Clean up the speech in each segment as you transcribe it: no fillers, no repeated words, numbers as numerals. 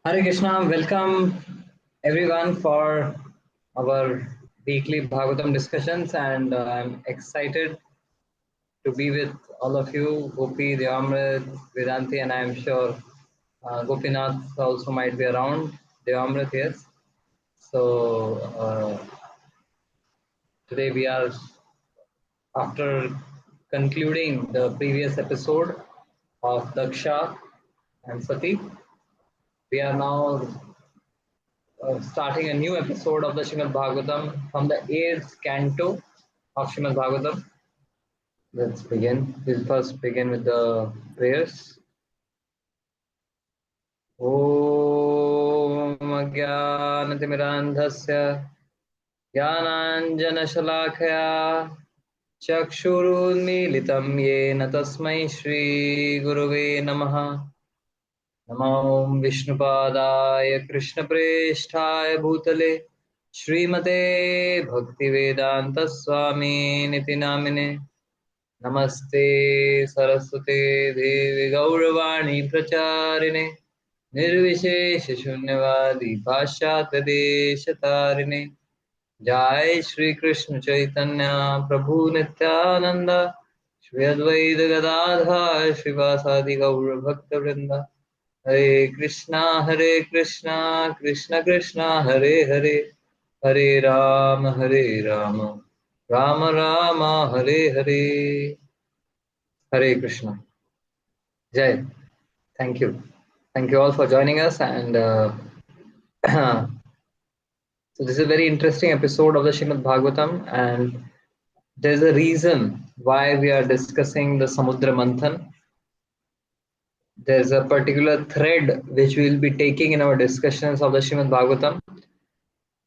Hare Krishna, welcome everyone for our weekly Bhagavatam discussions, and I'm excited to be with all of you, Gopi, Devamrit, Vedanti, and I'm sure Gopinath also might be around. Devamrit, yes. So today we are, after concluding the previous episode of Daksha and Sati, we are now starting a new episode of the Srimad Bhagavatam from the 8th canto of Srimad Bhagavatam. Let's begin. We'll first begin with the prayers. Om Ajnanatirandhasya Jnananjanashalakaya Chakshurunmilitam Yena Tasmai Shri Gurave Namaha. नमो विष्णुपादाय कृष्णप्रेष्ठाय भूतले श्रीमते भक्तिवेदांत स्वामी निति नामिने नमस्ते सरस्वते देवी गौरवाणी प्रचारिणे निर्विशेष शून्यवादी पाश्चात्य देशतारिणे जय श्री कृष्ण चैतन्य प्रभु नित्यानंद श्री अद्वैत गदाधर श्रीवासादि गौर भक्त वृंदा हरे Krishna Krishna Krishna Hare Hare Hare Ram Ram Ram Hare Hare. Hare Krishna. Jai. Thank you all for joining us, and so this is a very interesting episode of the Srimad Bhagavatam, and there's a reason why we are discussing the Samudra Manthan. There's a particular thread which we will be taking in our discussions of the Srimad Bhagavatam,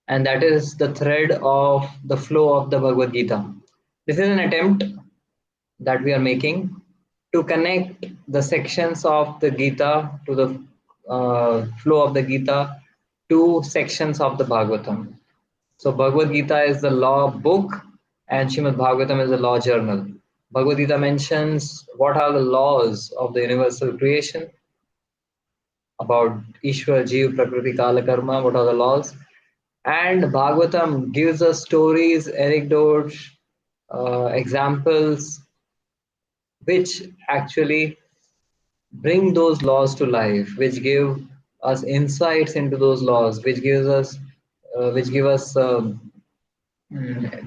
and that is the thread of the flow of the Bhagavad Gita. This is an attempt that we are making to connect the sections of the Gita to the flow of the Gita to sections of the Bhagavatam. So Bhagavad Gita is the law book and Srimad Bhagavatam is the law journal. Bhagavad Gita mentions what are the laws of the universal creation, about Ishwar, Jeev, Prakriti, Kala, Karma, what are the laws. And Bhagavatam gives us stories, anecdotes, examples, which actually bring those laws to life, which give us insights into those laws, which give us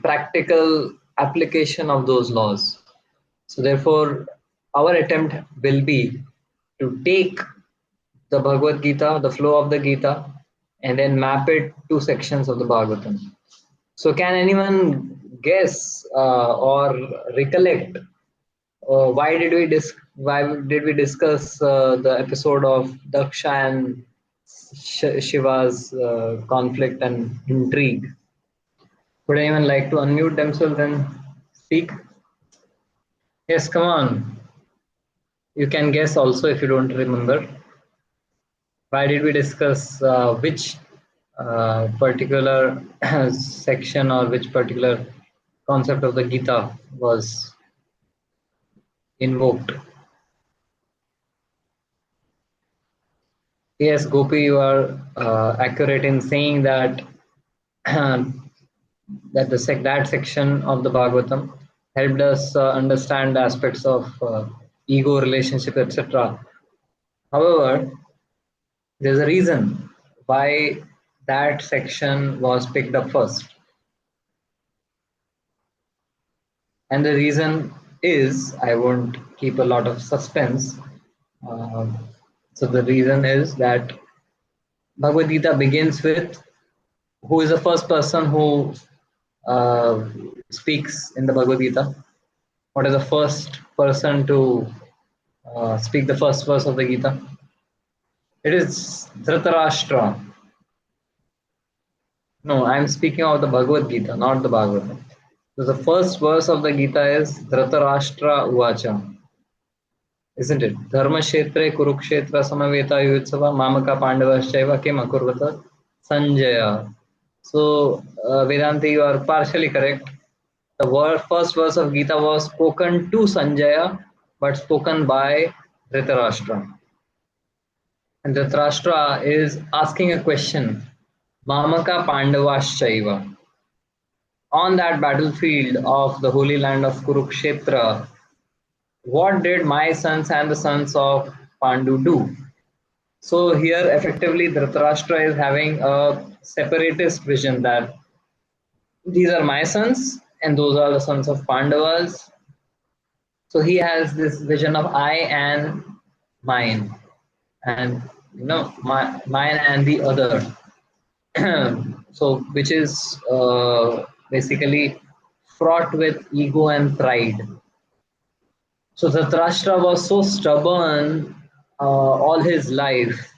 practical application of those laws. So therefore, our attempt will be to take the Bhagavad Gita, the flow of the Gita, and then map it to sections of the Bhagavatam. So can anyone guess or recollect why did we discuss the episode of Daksha and Shiva's conflict and intrigue? Would anyone like to unmute themselves and speak? Yes, come on. You can guess also if you don't remember. Why did we discuss which particular section or which particular concept of the Gita was invoked? Yes, Gopi, you are accurate in saying that that section of the Bhagavatam helped us understand aspects of ego, relationship, etc. However, there's a reason why that section was picked up first. And the reason is, I won't keep a lot of suspense. So the reason is that Bhagavad Gita begins with who is the first person who speaks in the Bhagavad Gita. What is the first person to speak the first verse of the Gita? It is Dhritarashtra. No, I am speaking of the Bhagavad Gita, not the Bhagavatam. So the first verse of the Gita is Dhritarashtra Uvacha. Isn't it? Dharma Kshetre Kurukshetra Samaveta Yutsava Mamaka Pandavaschaiva Kim Akurvata Sanjaya. So Vedanti, you are partially correct. The first verse of Gita was spoken to Sanjaya, but spoken by Dhritarashtra. And Dhritarashtra is asking a question, Mamaka Pandavaschaiva. On that battlefield of the holy land of Kurukshetra, what did my sons and the sons of Pandu do? So here effectively Dhritarashtra is having a separatist vision that these are my sons and those are the sons of Pandavas. So he has this vision of I and mine, and mine and the other. So which is basically fraught with ego and pride. So Dhritarashtra was so stubborn all his life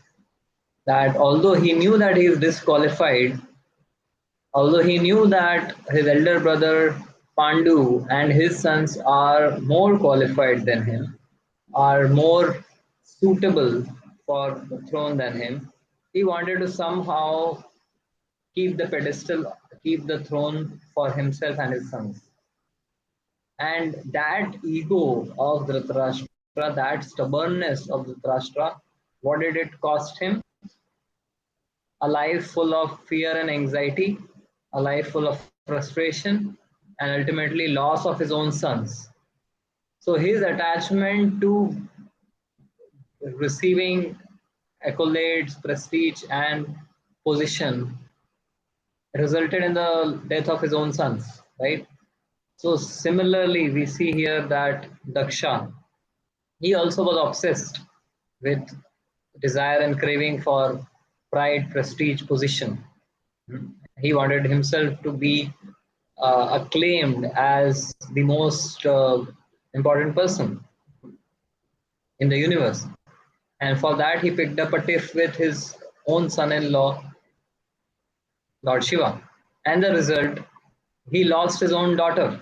that although he knew that he is disqualified, although he knew that his elder brother Pandu and his sons are more qualified than him, are more suitable for the throne than him, he wanted to somehow keep the pedestal, keep the throne for himself and his sons. And that ego of Dhritarashtra, that stubbornness of Dhritarashtra, what did it cost him? A life full of fear and anxiety, a life full of frustration, and ultimately loss of his own sons. So his attachment to receiving accolades, prestige, and position resulted in the death of his own sons, right? So similarly, we see here that Daksha, he also was obsessed with desire and craving for pride, prestige, position. He wanted himself to be acclaimed as the most important person in the universe. And for that, he picked up a tiff with his own son in law, Lord Shiva. And the result, he lost his own daughter.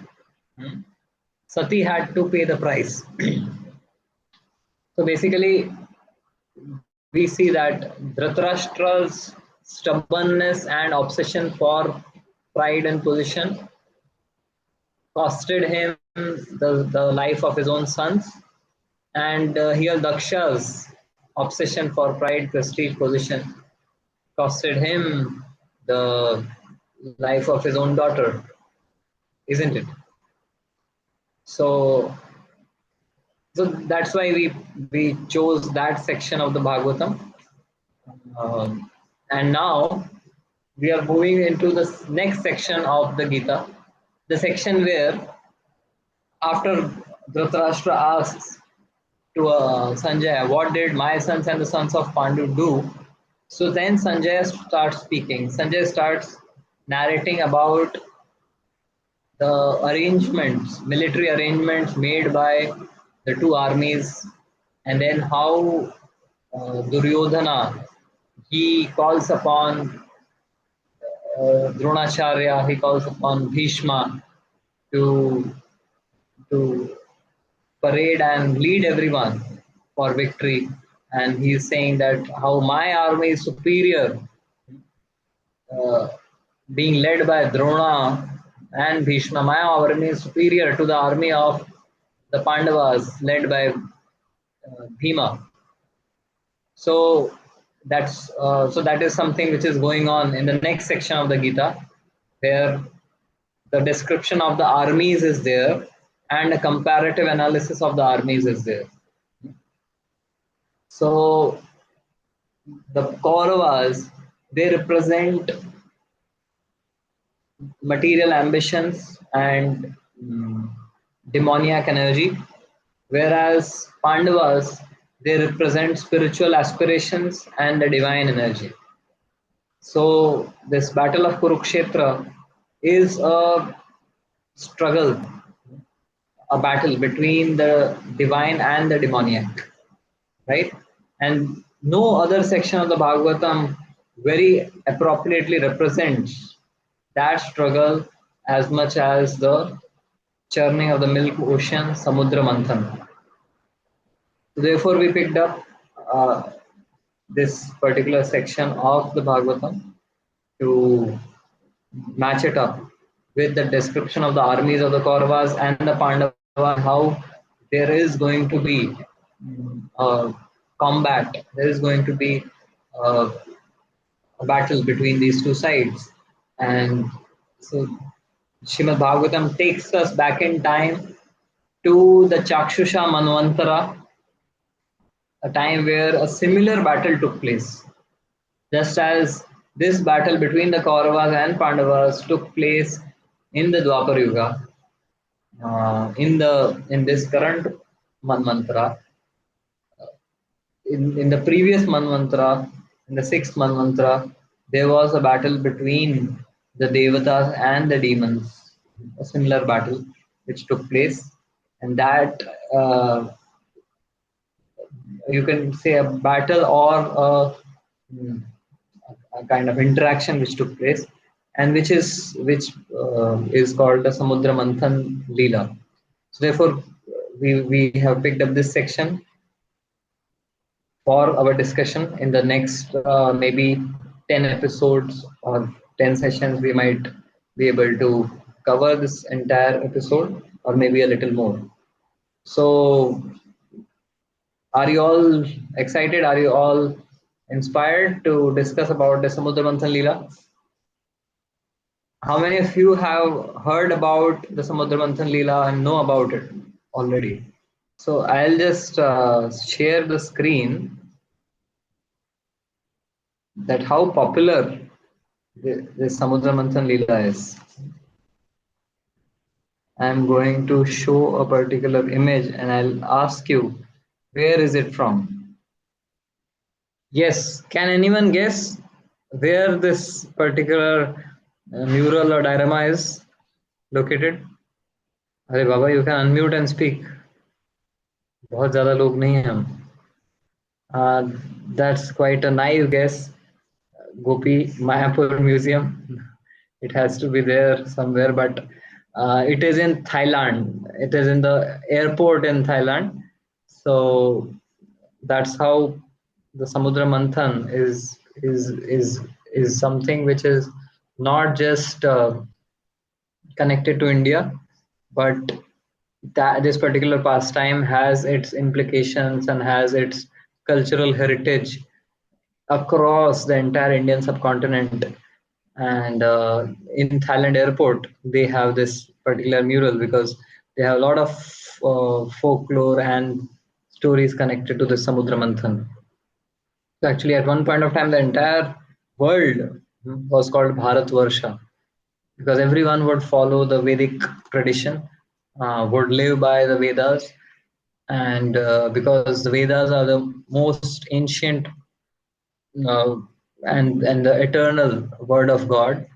Sati had to pay the price. So basically, we see that Dhritarashtra's stubbornness and obsession for pride and position costed him the life of his own sons. And here Daksha's obsession for pride, prestige, position costed him the life of his own daughter, isn't it? So, so that's why we chose that section of the Bhagavatam. And now we are moving into the next section of the Gita, the section where after Dhritarashtra asks to Sanjaya, what did my sons and the sons of Pandu do? So then Sanjaya starts speaking. Sanjaya starts narrating about the arrangements, military arrangements made by the two armies, and then how Duryodhana, he calls upon Dronacharya, he calls upon Bhishma to to parade and lead everyone for victory. And he's saying that how my army is superior, uh, being led by Drona and Bhishma. My army is superior to the army of the Pandavas led by Bhima. So so that is something which is going on in the next section of the Gita, where the description of the armies is there and a comparative analysis of the armies is there. So the Kauravas, they represent material ambitions and demoniac energy, whereas Pandavas, they represent spiritual aspirations and the divine energy. So this battle of Kurukshetra is a struggle, a battle between the divine and the demoniac, right? And no other section of the Bhagavatam very appropriately represents that struggle as much as the churning of the milk ocean, Samudra Manthan. So therefore, we picked up this particular section of the Bhagavatam to match it up with the description of the armies of the Kauravas and the Pandavas, how there is going to be combat. There is going to be uh, a battle between these two sides. And so Srimad Bhagavatam takes us back in time to the Chakshusha Manvantara, a time where a similar battle took place. Just as this battle between the Kauravas and Pandavas took place in the Dwapar Yuga, in this current Manvantara, in the previous Manvantara, in the sixth Manvantara, there was a battle between the Devatas and the demons, a similar battle which took place, and that you can say a battle or mm, a kind of interaction which took place, and which is called the Samudra Manthan Leela. So therefore, we have picked up this section for our discussion. In the next maybe 10 episodes or 10 sessions, we might be able to cover this entire episode or maybe a little more. So, are you all excited? Are you all inspired to discuss about the Samudra Manthan Leela? How many of you have heard about the Samudra Manthan Leela and know about it already? So I'll just share the screen that how popular the Samudra Manthan Leela is. I'm going to show a particular image and I'll ask you, where is it from? Yes, can anyone guess where this particular mural or diorama is located? अरे बाबा, you can unmute and speak. बहुत ज़्यादा लोग नहीं हैं हम. That's quite a naive guess. Gopi, Mayapur Museum. It has to be there somewhere, but it is in Thailand. It is in the airport in Thailand. So that's how the Samudra Manthan is something which is not just connected to India, but that this particular pastime has its implications and has its cultural heritage across the entire Indian subcontinent. And in Thailand airport, they have this particular mural because they have a lot of folklore and stories connected to the Samudra Manthan. So actually, at one point of time, the entire world was called Bharat Varsha because everyone would follow the Vedic tradition, would live by the Vedas, and because the Vedas are the most ancient uh, and the eternal word of God,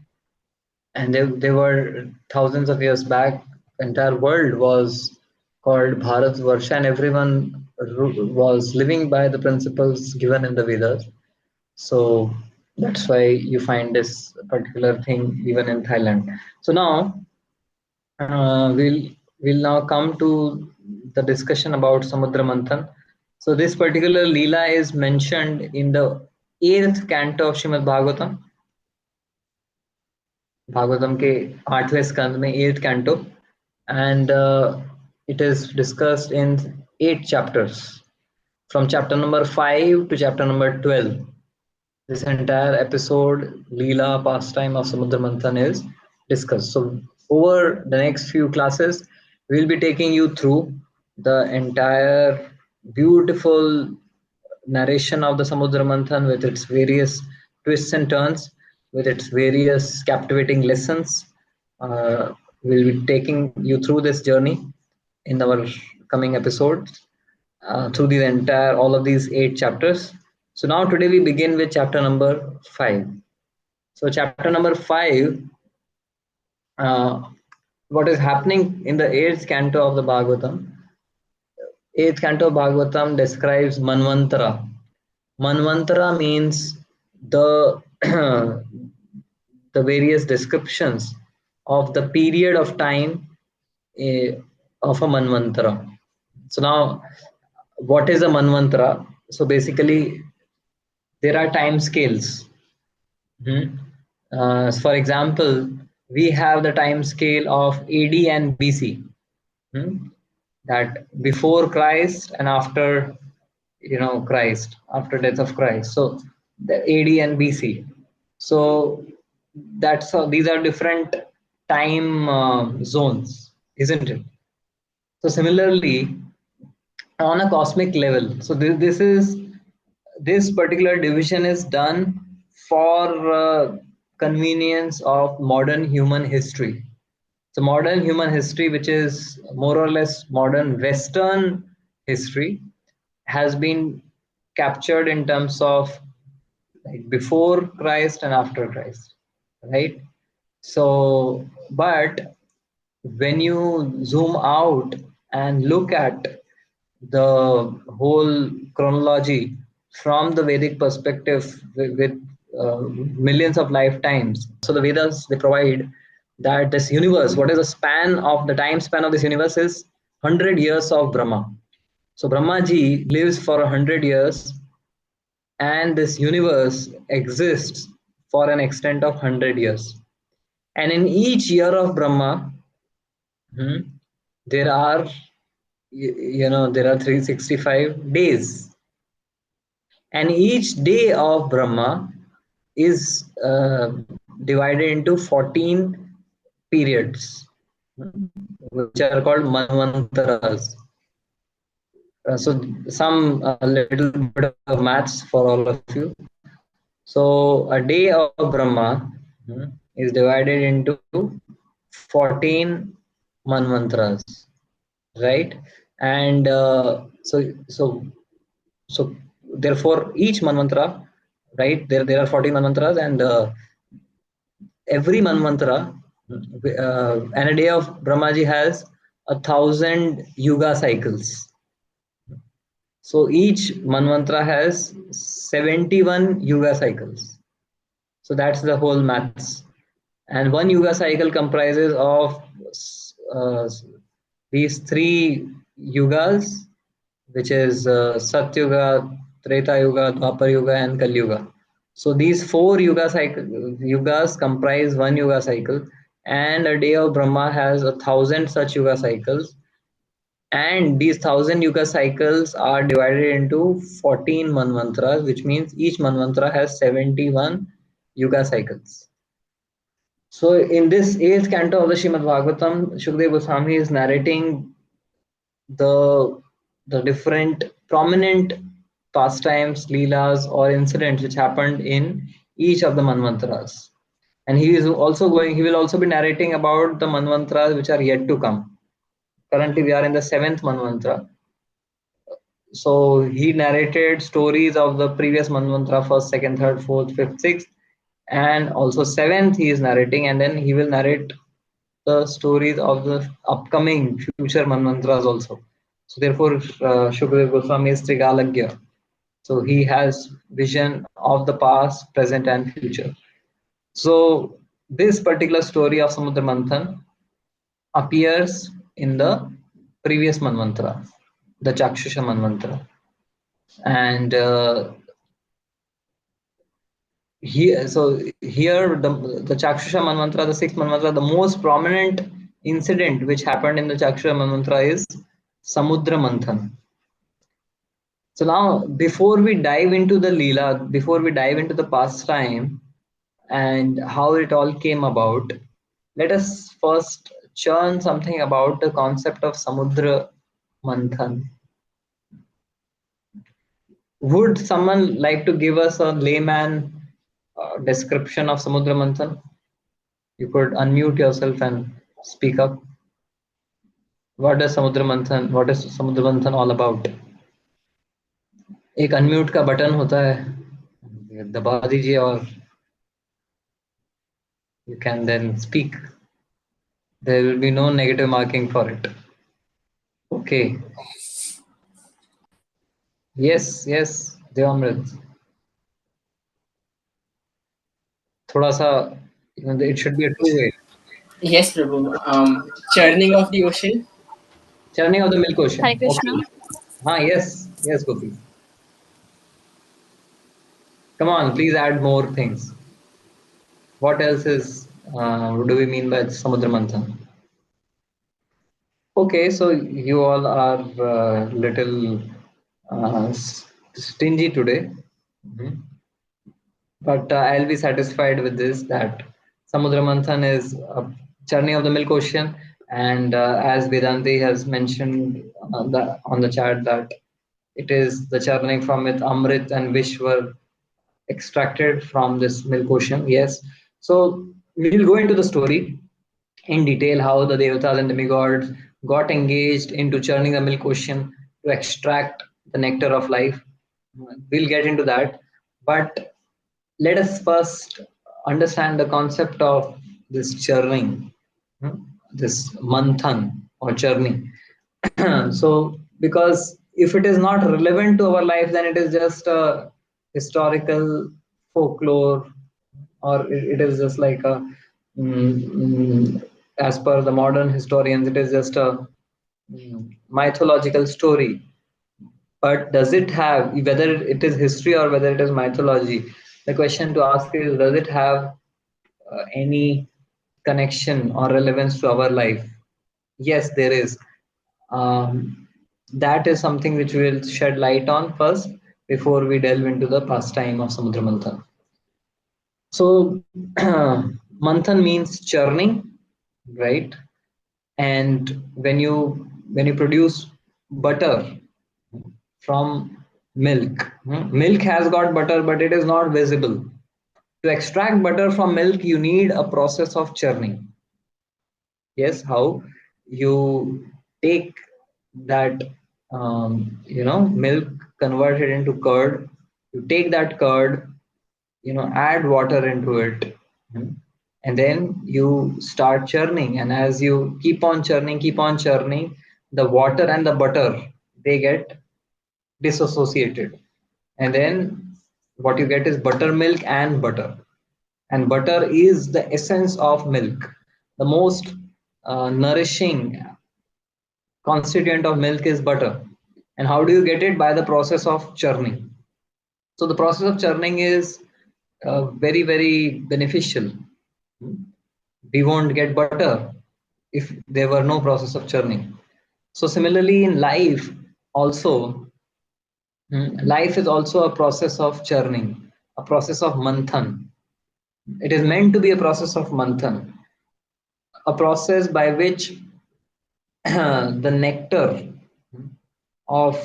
and they were thousands of years back. The entire world was called Bharat Varsha, and everyone was living by the principles given in the Vedas. So that's why you find this particular thing even in Thailand. So now we'll now come to the discussion about Samudra Manthan. So this particular Leela is mentioned in the 8th canto of Srimad Bhagavatam. Bhagavatam के 8वें स्कंद में 8th canto, and it is discussed in 8 chapters from chapter number 5 to chapter number 12. This entire episode, Leela pastime of Samudra Manthan, is discussed. So over the next few classes, we'll be taking you through the entire beautiful narration of the Samudra Manthan with its various twists and turns, with its various captivating lessons. We'll be taking you through this journey in our coming episodes through the entire all of these 8 chapters. So now today we begin with chapter number 5. So chapter number 5, uh, what is happening in the 8th canto of the Bhagavatam? 8th canto of Bhagavatam describes Manvantara. Manvantara means the the various descriptions of the period of time of a Manvantara. So now, what is a Manvantara? So basically, there are time scales. For example, we have the time scale of AD and BC, that before Christ and after Christ, after death of Christ. So the AD and BC. So that's how these are different time zones, isn't it? So similarly, on a cosmic level, so this particular division is done for convenience of modern human history. So modern human history, which is more or less modern Western history, has been captured in terms of like before Christ and after Christ, right? So, but when you zoom out and look at the whole chronology from the Vedic perspective with millions of lifetimes. So the Vedas, they provide that this universe, what is the span of the time span of this universe is 100 years of Brahma. So Brahma ji lives for 100 years and this universe exists for an extent of 100 years. And in each year of Brahma, there are there are 365 days, and each day of Brahma is divided into 14 periods, which are called manvantaras. So some little bit of maths for all of you. So a day of Brahma is divided into 14 manvantras, right? And so therefore each manvantra, right? There are 14 manvantras, and every manvantara and a day of Brahmaji has 1,000 yuga cycles. So each manvantara has 71 yuga cycles. So that's the whole maths. And one yuga cycle comprises of uh, these three yugas, which is Satyuga, Treta Yuga, Dwapar Yuga, and Kali Yuga. So these four yugas comprise one yuga cycle, and a day of Brahma has 1,000 such yuga cycles. And these 1,000 yuga cycles are divided into 14 manvantras, which means each manvantara has 71 yuga cycles. So in this eighth canto of the Srimad Bhagavatam, Shukdev Goswami is narrating the different prominent pastimes, leelas, or incidents which happened in each of the manvantras. And he will also be narrating about the manvantras which are yet to come. Currently, we are in the seventh manvantra. So he narrated stories of the previous manvantra, first, second, third, fourth, fifth, sixth, and also seventh he is narrating, and then he will narrate the stories of the upcoming future manvantras also. So therefore, Shukdev Goswami is Trigalagya. So he has vision of the past, present, and future. So this particular story of Samudra Manthan appears in the previous manvantra, the Chakshusha manvantra. And here the Chakshusha manvantra, the sixth manvantra, the most prominent incident which happened in the Chakshusha manvantra is Samudra Manthan. So now, before we dive into the Leela, before we dive into the pastime and how it all came about, let us first churn something about the concept of Samudra Manthan. Would someone like to give us a layman description of Samudra Manthan? You could unmute yourself and speak up. What is Samudra Manthan? What is Samudra Manthan all about? एक unmute का button होता है, दबा दीजिए और you can then speak. There will be no negative marking for it. Okay. Yes, Devamrit. थोड़ा सा, it should be a two-way. Yes, Prabhu. Churning of the ocean. Churning of the milk ocean. Hare Krishna. Okay. Yes, Gopi. Come on, please add more things. What else do we mean by Samudra Manthan? Okay, so you all are little stingy today. Mhm. But I'll be satisfied with this that Samudra Manthan is a churning of the milk ocean, and as Vedanti has mentioned on the chat that it is the churning from it Amrit and Vish were extracted from this milk ocean. Yes, so we'll go into the story in detail how the devatas and demigods got engaged into churning the milk ocean to extract the nectar of life. We'll get into that, but let us first understand the concept of this churning, hmm, this manthan or churning. So, because if it is not relevant to our life, then it is just a historical folklore, or it is just like a, as per the modern historians, it is just a mythological story. But does it have, whether it is history or whether it is mythology, the question to ask is, does it have any connection or relevance to our life? Yes, there is. That is something which we'll shed light on first before we delve into the pastime of Samudra Manthan. So, Manthan means churning, right? And when you produce butter from milk, milk has got butter, but it is not visible. To extract butter from milk, you need a process of churning. Yes, how you take that milk, convert it into curd. You take that curd, add water into it, mm, and then you start churning. And as you keep on churning, the water and the butter, they get disassociated, and then what you get is buttermilk and butter. And butter is the essence of milk. The most nourishing constituent of milk is butter. And how do you get it? By the process of churning. So the process of churning is very, very beneficial. We won't get butter if there were no process of churning. So similarly in life also, life is also a process of churning, a process of manthan. It is meant to be a process of manthan, a process by which the nectar of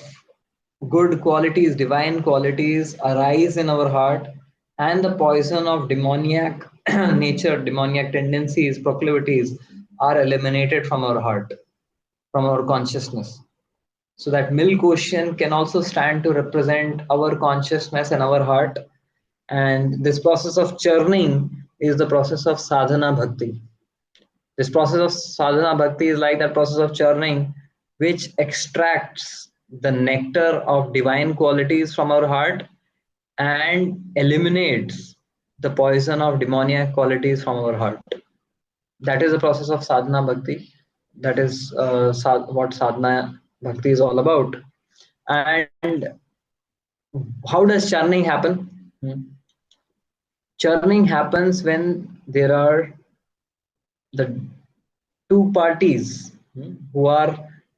good qualities, divine qualities arise in our heart, and the poison of demoniac nature, demoniac tendencies, proclivities are eliminated from our heart, from our consciousness. So that milk ocean can also stand to represent our consciousness and our heart. And this process of churning is the process of sadhana bhakti. This process of sadhana bhakti is like that process of churning, which extracts the nectar of divine qualities from our heart and eliminates the poison of demoniac qualities from our heart. That is the process of sadhana bhakti. That is what sadhana bhakti is all about. And how does churning happen? Churning happens when there are the two parties who are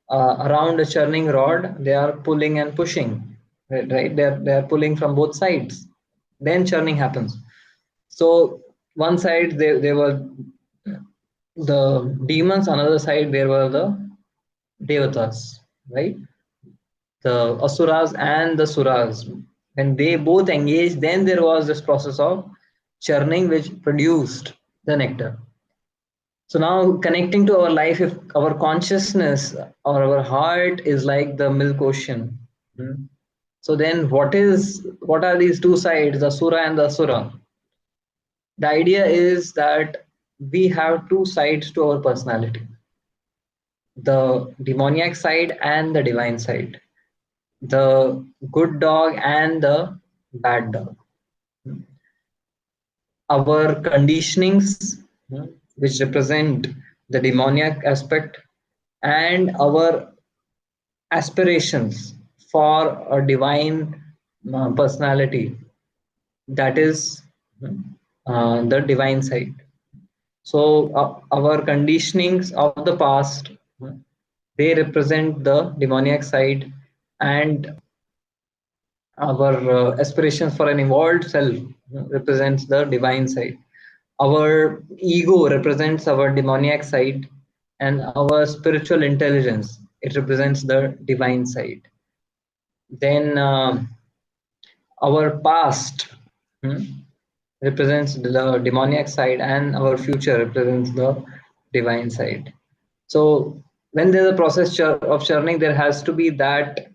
around a churning rod. They are pulling and pushing, right? They are pulling from both sides, then churning happens. So one side they were the demons, another side there were the devatas, right? The asuras and the suras, when they both engaged, then there was this process of churning which produced the nectar. So now connecting to our life, if our consciousness or our heart is like the milk ocean, so then what are these two sides, the sura and the asura? The idea is that we have two sides to our personality, the demoniac side and the divine side, the good dog and the bad dog. Our conditionings, which represent the demoniac aspect, and our aspirations for a divine personality, that is the divine side. So our conditionings of the past, they represent the demoniac side, and Our aspirations for an evolved self represents the divine side. Our ego represents our demoniac side, and our spiritual intelligence, it represents the divine side. Then our past hmm, represents the demoniac side, and our future represents the divine side. So when there's a process of churning, there has to be that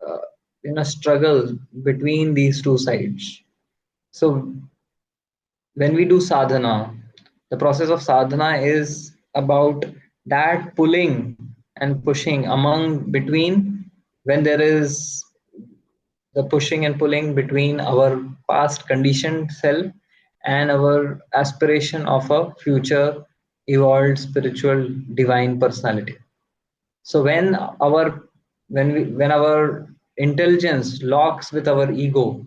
uh, struggle between these two sides. So when we do sadhana, the process of sadhana is about that pulling and pushing among between, when there is the pushing and pulling between our past conditioned self and our aspiration of a future evolved spiritual divine personality. So when our intelligence locks with our ego,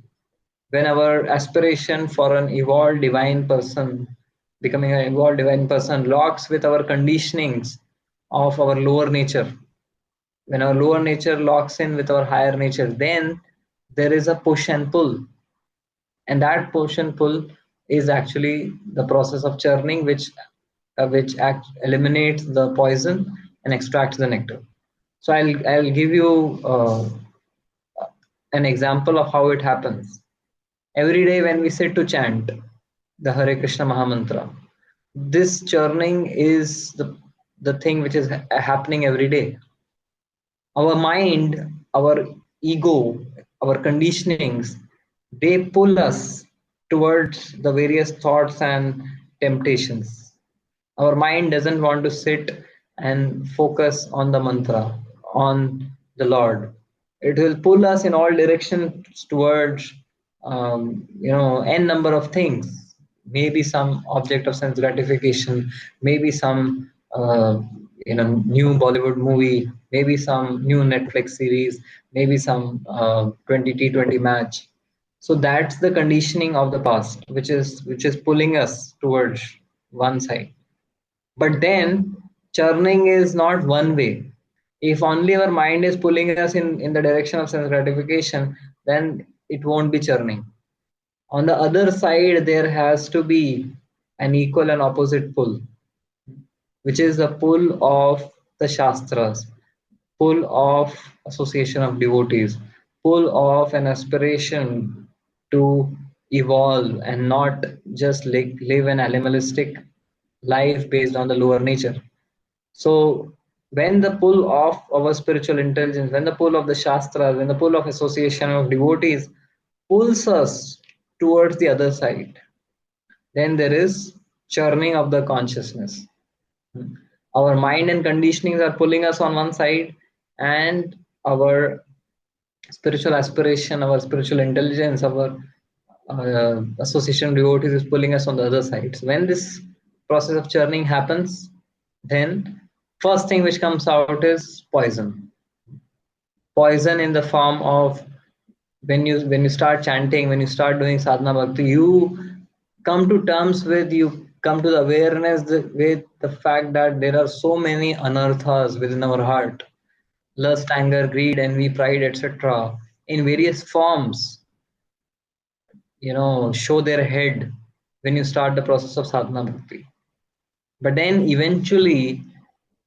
when our aspiration for an evolved divine person, becoming an evolved divine person, locks with our conditionings of our lower nature, when our lower nature locks in with our higher nature, then there is a push and pull. And that push and pull is actually the process of churning, which eliminates the poison and extracts the nectar. So I'll give you an example of how it happens. Every day when we sit to chant the Hare Krishna Mahamantra, this churning is the thing which is happening every day. Our mind, our ego, our conditionings, they pull us towards the various thoughts and temptations. Our mind doesn't want to sit and focus on the mantra, on the Lord. It will pull us in all directions towards n number of things. Maybe some object of sense gratification, maybe some new Bollywood movie, maybe some new Netflix series, maybe some 20 T20 match. So that's the conditioning of the past, which is pulling us towards one side. But then churning is not one way. If only our mind is pulling us in the direction of sense gratification, then it won't be churning. On the other side, there has to be an equal and opposite pull, which is the pull of the Shastras, pull of association of devotees, pull of an aspiration to evolve and not just live an animalistic life based on the lower nature. So when the pull of our spiritual intelligence, when the pull of the Shastras, when the pull of association of devotees pulls us towards the other side, then there is churning of the consciousness. Our mind and conditionings are pulling us on one side, and our spiritual aspiration, our spiritual intelligence, our association of devotees is pulling us on the other side. So when this process of churning happens, then first thing which comes out is poison. Poison in the form of, when you start chanting, when you start doing sadhana bhakti, you come to terms with, you come to the awareness with the fact that there are so many anarthas within our heart: lust, anger, greed, envy, pride, etc., in various forms, show their head when you start the process of sadhana bhakti. But then eventually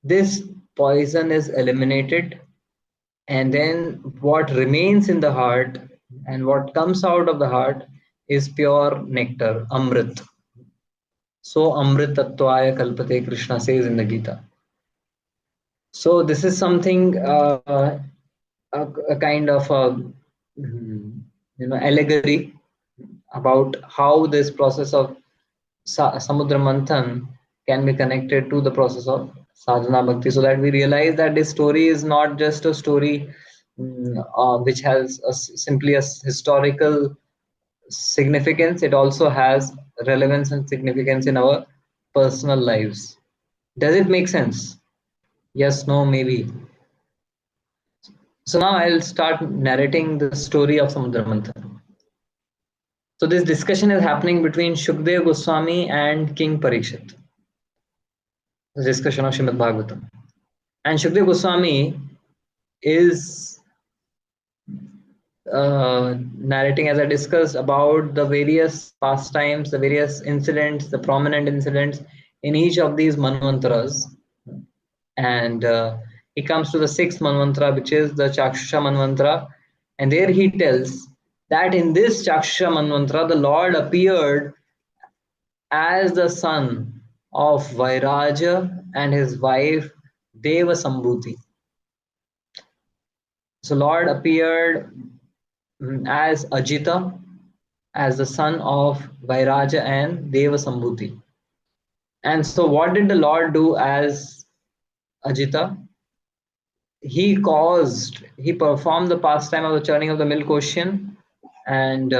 this poison is eliminated, and then what remains in the heart and what comes out of the heart is pure nectar, amrit. So amrit tattvaya kalpate, Krishna says in the Gita. So this is something, a kind of a allegory about how this process of Samudra Manthan can be connected to the process of sadhana bhakti, so that we realize that this story is not just a story which has simply a historical significance. It also has relevance and significance in our personal lives. Does it make sense? Yes, no, maybe. So now I'll start narrating the story of Samudra Manthan. So this discussion is happening between Shukdev Goswami and King Parikshit. The discussion of Srimad Bhagavatam. And Shukdev Goswami is narrating, as I discussed, about the various pastimes, the various incidents, the prominent incidents in each of these manvantras. And he comes to the sixth manvantra, which is the Chakshusha manvantra. And there he tells that in this Chakshusha manvantra, the Lord appeared as the son of Vairaja and his wife Deva Sambhuti. So Lord appeared as Ajita, as the son of Vairaja and Deva Sambhuti. And so what did the Lord do as Ajita? He performed the pastime of the churning of the milk ocean and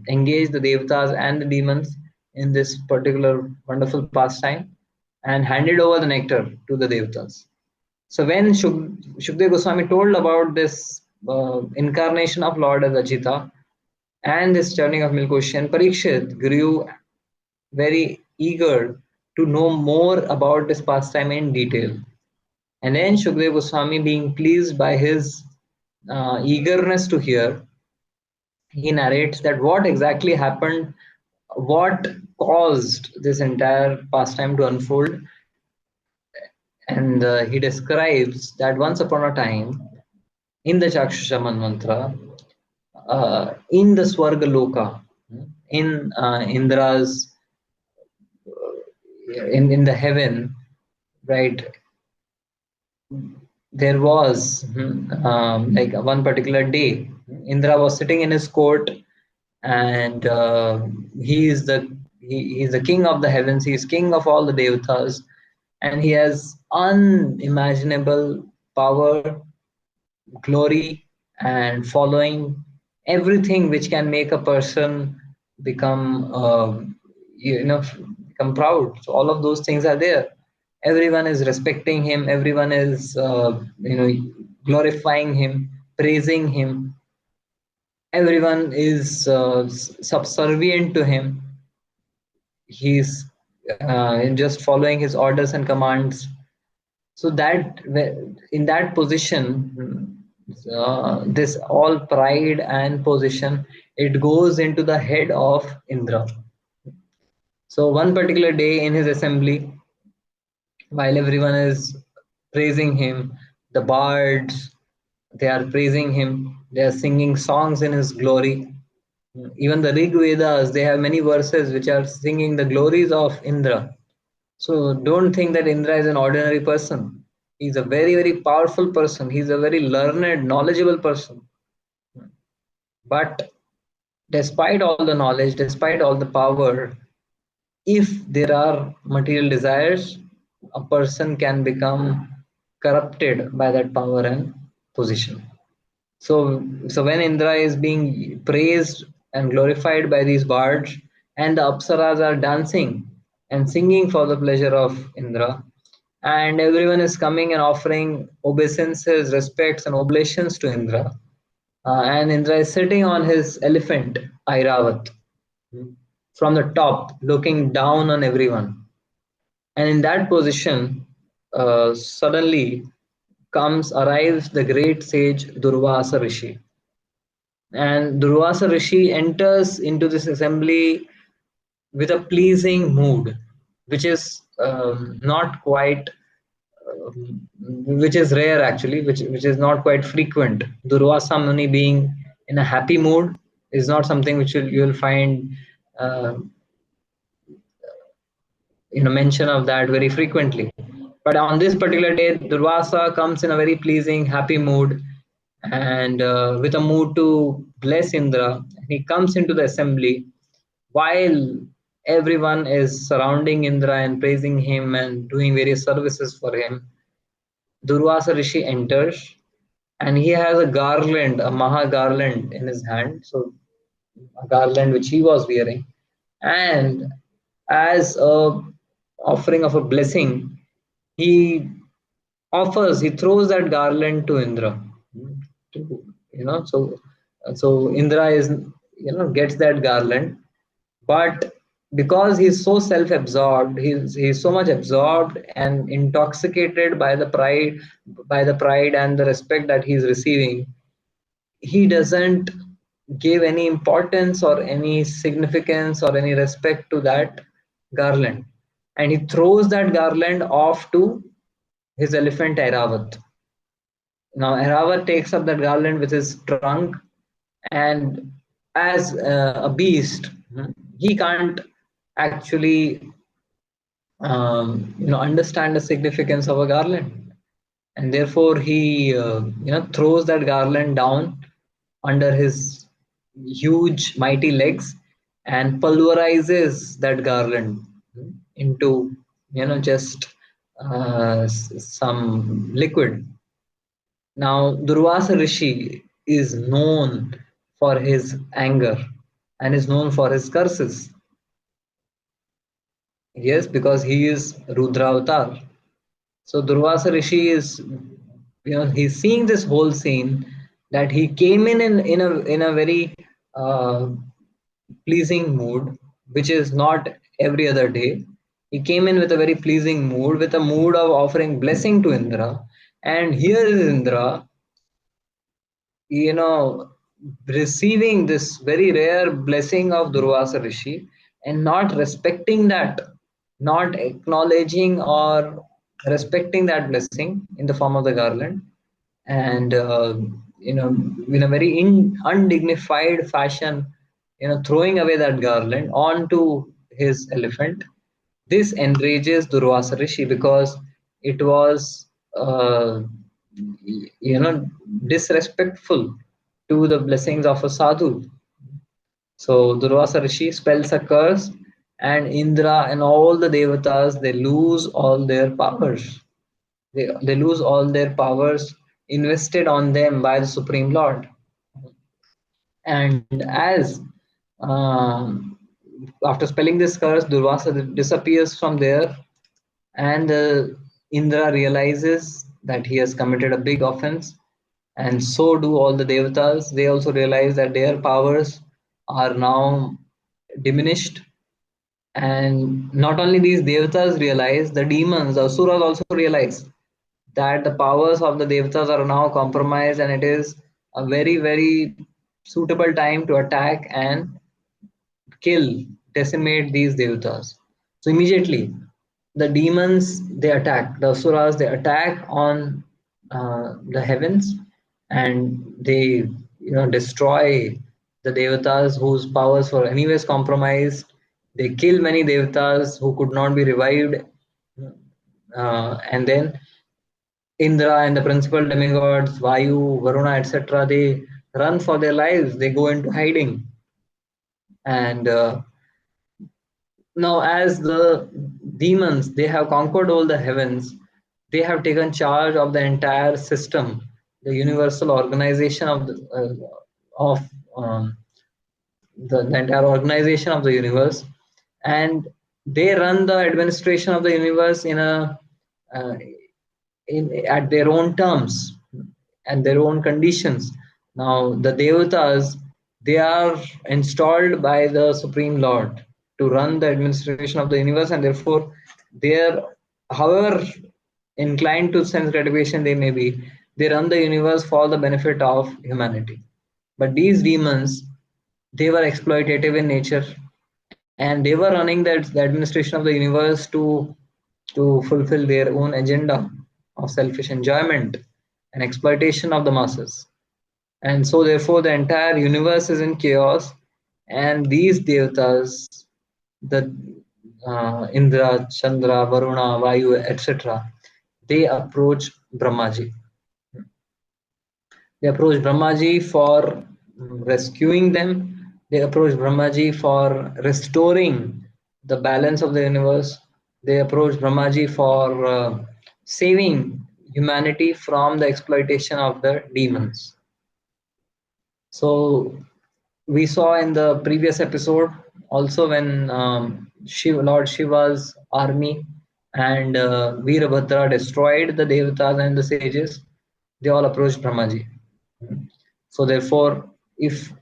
engaged the devatas and the demons in this particular wonderful pastime and handed over the nectar to the devatas. So when Shukdev Goswami told about this incarnation of Lord as Ajita and this churning of milk ocean, Parikshit grew very eager to know more about this pastime in detail. And then Shukdev Goswami, being pleased by his eagerness to hear, he narrates that what exactly happened, what caused this entire pastime to unfold. And he describes that once upon a time, in the Chakshusha Manvantara, in the Swarga Loka, in Indra's, in the heaven, right, there was like one particular day, Indra was sitting in his court, and he is the king of the heavens. He is king of all the devatas, and he has unimaginable power, glory, and following, everything which can make a person become become proud. So all of those things are there. Everyone is respecting him, everyone is glorifying him, praising him, everyone is subservient to him. He's just following his orders and commands. So that in that position, this all pride and position, it goes into the head of Indra. So one particular day in his assembly, while everyone is praising him, the bards, they are praising him, they are singing songs in his glory. Even the Rig Vedas, they have many verses which are singing the glories of Indra. So don't think that Indra is an ordinary person. He's a very, very powerful person. He's a very learned, knowledgeable person. But despite all the knowledge, despite all the power, if there are material desires, a person can become corrupted by that power and position. So when Indra is being praised and glorified by these bards, and the apsaras are dancing and singing for the pleasure of Indra, and everyone is coming and offering obeisances, respects, and oblations to Indra, and Indra is sitting on his elephant Airavat from the top, looking down on everyone. And in that position, suddenly arrives the great sage Durvasa Rishi. And Durvasa Rishi enters into this assembly with a pleasing mood, which is not quite, which is rare actually, which is not quite frequent. Durvasa Muni being in a happy mood is not something which you'll find uh, mention of that very frequently. But on this particular day, Durvasa comes in a very pleasing, happy mood, and with a mood to bless Indra. He comes into the assembly while everyone is surrounding Indra and praising him and doing various services for him. Durvasa Rishi enters, and he has a garland, a Maha garland in his hand. So a garland which he was wearing, and as a offering of a blessing, he he throws that garland to Indra. To, so Indra is gets that garland, but because he's so self-absorbed, he's so much absorbed and intoxicated by the pride and the respect that he's receiving, he doesn't give any importance or any significance or any respect to that garland, and he throws that garland off to his elephant Airavat. Now Airavat takes up that garland with his trunk, and as a beast, he can't actually understand the significance of a garland, and therefore he throws that garland down under his huge mighty legs and pulverizes that garland into just some liquid. Now Durvasa Rishi is known for his anger and is known for his curses. Yes, because he is Rudra avatar. So Durvasa Rishi is, he's seeing this whole scene, that he came in a very uh, pleasing mood, which is not every other day. He came in with a very pleasing mood, with a mood of offering blessing to Indra, and here is Indra, you know, receiving this very rare blessing of Durvasa Rishi and not respecting that, not acknowledging or respecting that blessing in the form of the garland, and in a very undignified fashion, throwing away that garland onto his elephant. This enrages Durvasa Rishi because it was, uh, disrespectful to the blessings of a sadhu. So Durvasa Rishi spells a curse, and Indra and all the devatas, they lose all their powers. They lose all their powers invested on them by the Supreme Lord. And as um, after spelling this curse, Durvasa disappears from there, and Indra realizes that he has committed a big offense, and so do all the devatas. They also realize that their powers are now diminished, and not only these devatas realize, the demons, the asuras also realize that the powers of the devatas are now compromised, and it is a very, very suitable time to attack and kill, decimate these devatas. So immediately, the demons, they attack, the asuras, they attack on the heavens, and they destroy the devatas whose powers were anyways compromised. They kill many devatas who could not be revived, and then Indra and the principal demigods, Vayu, Varuna, etc., they run for their lives. They go into hiding. And now, as the demons, they have conquered all the heavens, they have taken charge of the entire system, the universal organization of um, the entire organization of the universe, and they run the administration of the universe uh, at their own terms and their own conditions. Now, the devatas, they are installed by the Supreme Lord to run the administration of the universe, and therefore, they are, however inclined to sense gratification they may be, they run the universe for the benefit of humanity. But these demons, they were exploitative in nature, and they were running the administration of the universe to fulfill their own agenda of selfish enjoyment and exploitation of the masses. And so, therefore, the entire universe is in chaos, and these devatas, the Indra, Chandra, Varuna, Vayu, etc., they approach Brahmaji. They approach Brahmaji for rescuing them. They approach Brahmaji for restoring the balance of the universe. They approach Brahmaji for saving humanity from the exploitation of the demons. So we saw in the previous episode also, when Lord Shiva's army and Veerabhadra destroyed the Devatas and the sages, they all approached Brahmaji. So therefore, if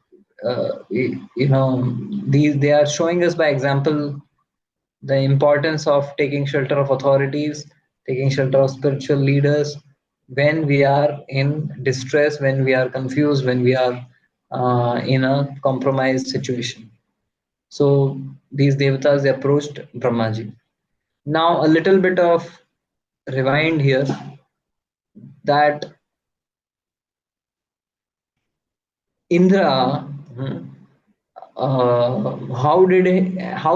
they are showing us by example the importance of taking shelter of authorities, taking shelter of spiritual leaders, when we are in distress, when we are confused, when we are in a compromised situation. So these devatas, they approached Brahmaji. Now a little bit of rewind here, that Indra, how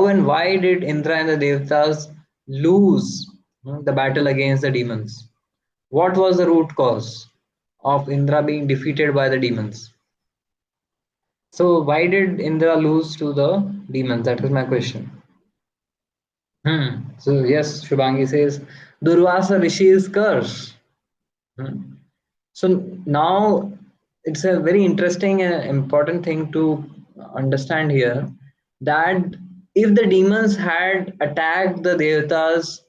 and why did Indra and the Devatas lose the battle against the demons? What was the root cause of Indra being defeated by the demons? So why did Indra lose to the demons? That is my question. So yes, Shubhangi says Durvasa Rishi's curse. Hmm. So now it's a very interesting and important thing to understand here, that if the demons had attacked the Devatas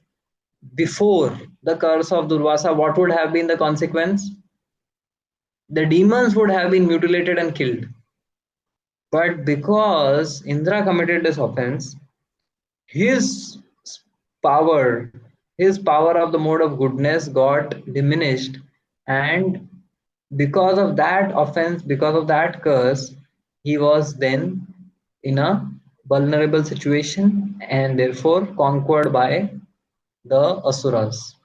before the curse of Durvasa, what would have been the consequence? The demons would have been mutilated and killed. But because Indra committed this offense, his power, his power of the mode of goodness got diminished, and because of that offense, because of that curse, he was then in a vulnerable situation and therefore conquered by the asuras.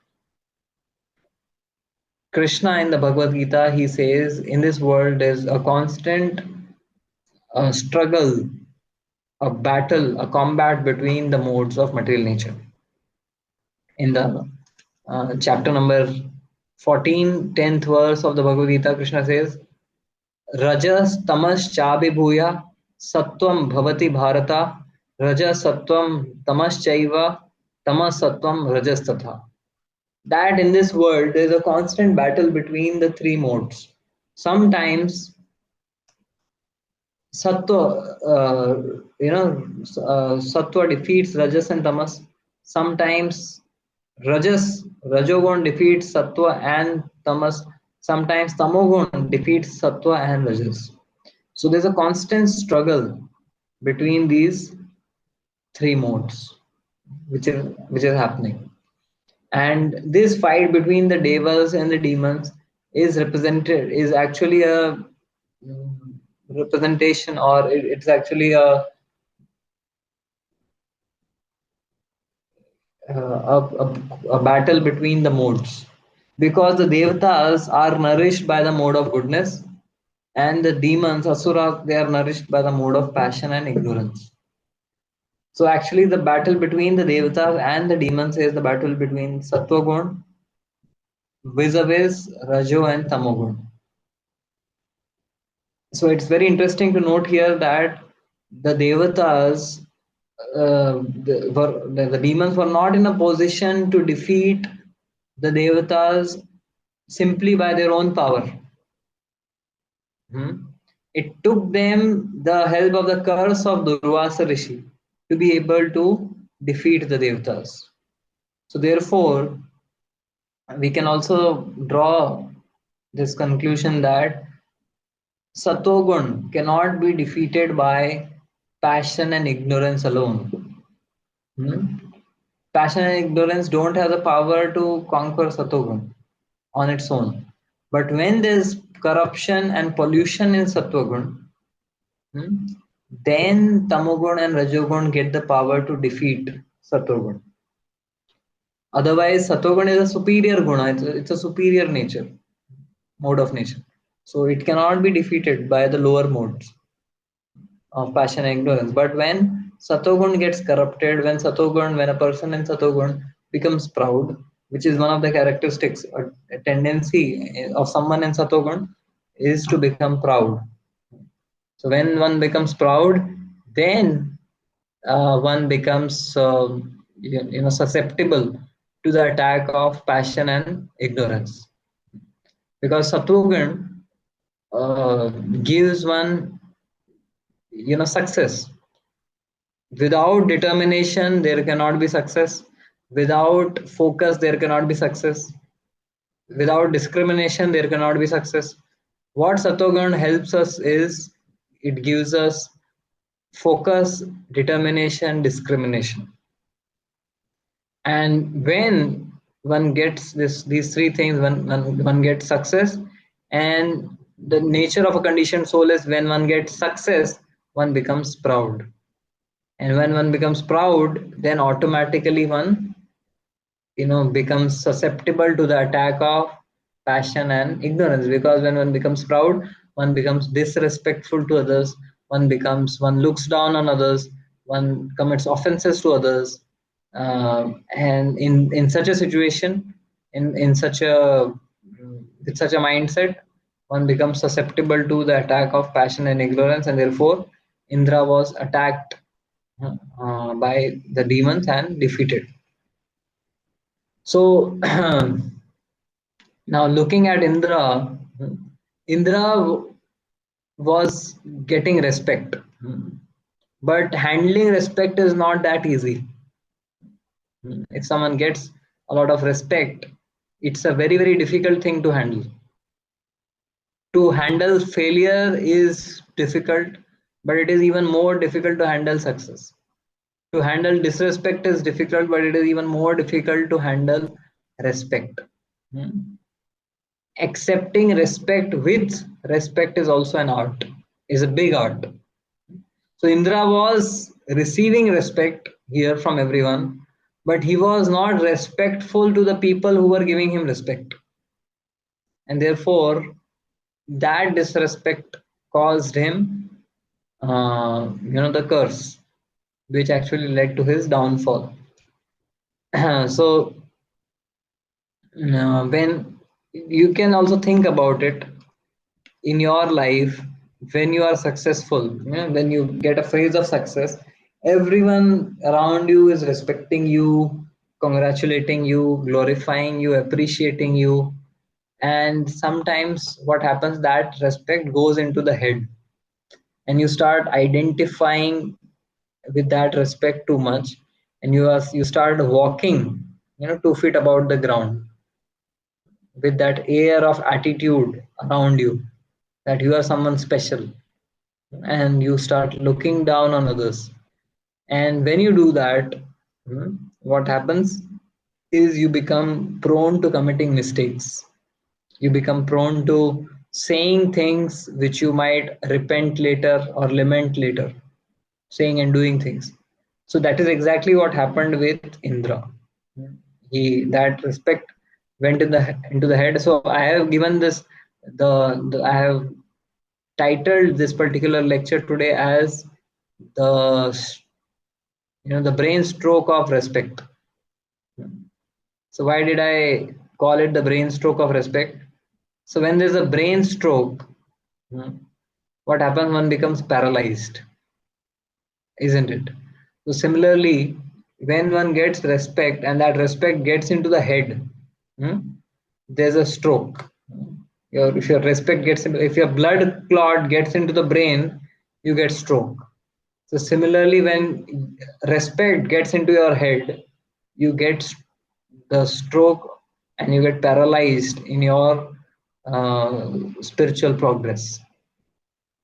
Krishna in the Bhagavad Gita, he says, in this world there's a constant struggle, a battle, a combat between the modes of material nature. In the chapter number 14, 10th verse of the Bhagavad Gita, Krishna says, Rajas tamas chabibhuya sattvam bhavati bharata rajas sattvam tamas chaiva tamas sattvam rajas tatha. That in this world there is a constant battle between the three modes. Sometimes sattva, sattva defeats rajas and tamas. Sometimes rajogun defeats sattva and tamas. Sometimes tamogun defeats sattva and rajas. So there's a constant struggle between these three modes, which is happening. And this fight between the devas and the demons is actually a representation, or it's actually a battle between the modes, because the devatas are nourished by the mode of goodness, and the demons asuras, they are nourished by the mode of passion and ignorance. So actually the battle between the devatas and the demons is the battle between sattva gun vis-a-vis rajo and tamogun. So it's very interesting to note here that the devatas, the demons were not in a position to defeat the devatas simply by their own power. It took them the help of the curse of Durvasa Rishi to be able to defeat the devatas. So therefore, we can also draw this conclusion that Satogun cannot be defeated by passion and ignorance alone. Passion and ignorance don't have the power to conquer Satogun on its own. But when there's corruption and pollution in Sattvagun, then Tamogun and Rajogun get the power to defeat Sattvagun. Otherwise, Sattvagun is a superior guna, it's a superior nature, mode of nature. So it cannot be defeated by the lower modes of passion and ignorance. But when Satogun gets corrupted, when a person in Satogun becomes proud, which is one of the characteristics, a tendency of someone in Satogun is to become proud. So when one becomes proud, then one becomes susceptible to the attack of passion and ignorance, because Satogun gives one success. Without determination there cannot be success, without focus there cannot be success, without discrimination there cannot be success. What Satogun helps us is, it gives us focus, determination, discrimination. And when one gets these three things, one gets success. And the nature of a conditioned soul is when one gets success, one becomes proud. And when one becomes proud, then automatically one becomes susceptible to the attack of passion and ignorance, because when one becomes proud, one becomes disrespectful to others, one looks down on others, one commits offenses to others. And in such a situation, in such a with such a mindset, one becomes susceptible to the attack of passion and ignorance, and therefore Indra was attacked by the demons and defeated. So now looking at Indra, Indra was getting respect, but handling respect is not that easy. If someone gets a lot of respect, it's a very, very difficult thing to handle. To handle failure is difficult, but it is even more difficult to handle success. To handle disrespect is difficult, but it is even more difficult to handle respect. Accepting respect with respect is also an art, is a big art. So Indra was receiving respect here from everyone, but he was not respectful to the people who were giving him respect. And therefore, that disrespect caused him, the curse, which actually led to his downfall. So, when you can also think about it in your life, when you are successful, when you get a phase of success, everyone around you is respecting you, congratulating you, glorifying you, appreciating you. And sometimes what happens, that respect goes into the head, and you start identifying with that respect too much, and you start walking 2 feet above the ground with that air of attitude around you, that you are someone special, and you start looking down on others. And when you do that, what happens is you become prone to committing mistakes. You become prone to saying things which you might repent later or lament later, saying and doing things. So that is exactly what happened with Indra. That respect went into the head. So I have given this the I have titled this particular lecture today as the the brain stroke of respect. So why did I call it the brain stroke of respect? So when there's a brain stroke, what happens? One becomes paralyzed, isn't it? So similarly, when one gets respect and that respect gets into the head, there's a stroke. If your respect gets into, if your blood clot gets into the brain, you get stroke. So similarly, when respect gets into your head, you get the stroke, and you get paralyzed in your spiritual progress,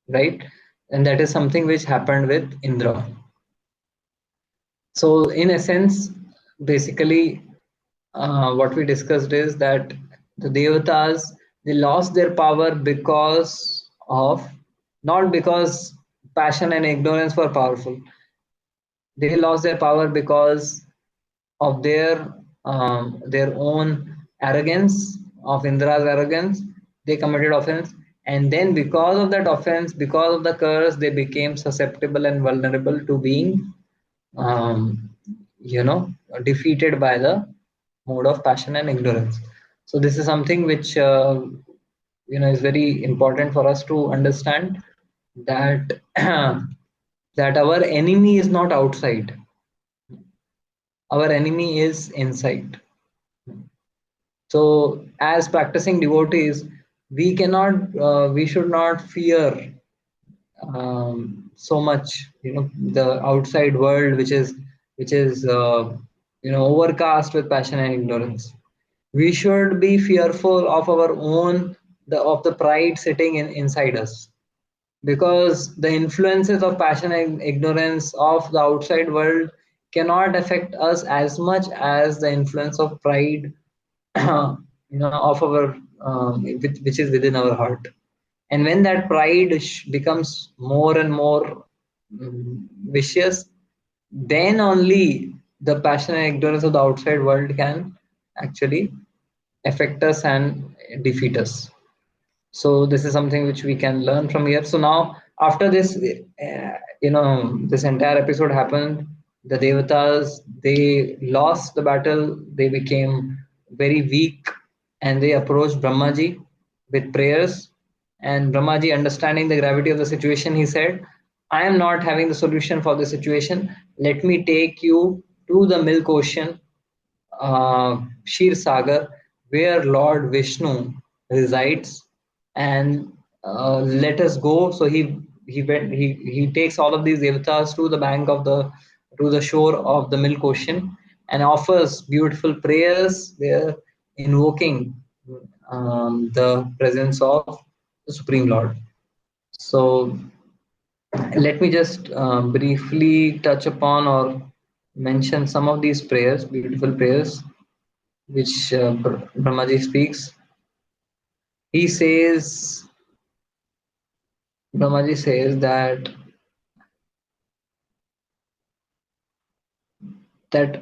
right? And that is something which happened with Indra. So in essence, basically, what we discussed is that the devatas, they lost their power because of, not because passion and ignorance were powerful. They lost their power because of their own arrogance, of Indra's arrogance. They committed offense, and then because of that offense, because of the curse, they became susceptible and vulnerable to being um, you know defeated by the mode of passion and ignorance. So this is something which is very important for us to understand, that that our enemy is not outside, our enemy is inside. So as practicing devotees, we should not fear so much the outside world, which is overcast with passion and ignorance. We should be fearful of our own, the pride sitting inside us, because the influences of passion and ignorance of the outside world cannot affect us as much as the influence of pride of our which is within our heart. And when that pride becomes more and more vicious, then only the passion and ignorance of the outside world can actually affect us and defeat us. So this is something which we can learn from here. So now after this, this entire episode happened. The devatas, they lost the battle. They became very weak, and they approached Brahmaji with prayers. And Brahmaji, understanding the gravity of the situation, he said, I am not having the solution for the situation. Let me take you to the milk ocean, Shir Sagar, where Lord Vishnu resides, and let us go. So he takes all of these devatas to the bank of the to the shore of the Milk Ocean and offers beautiful prayers there, invoking the presence of the Supreme Lord. So let me just briefly touch upon or mention some of these prayers, beautiful prayers which Brahmaji speaks. He says, Brahmaji says that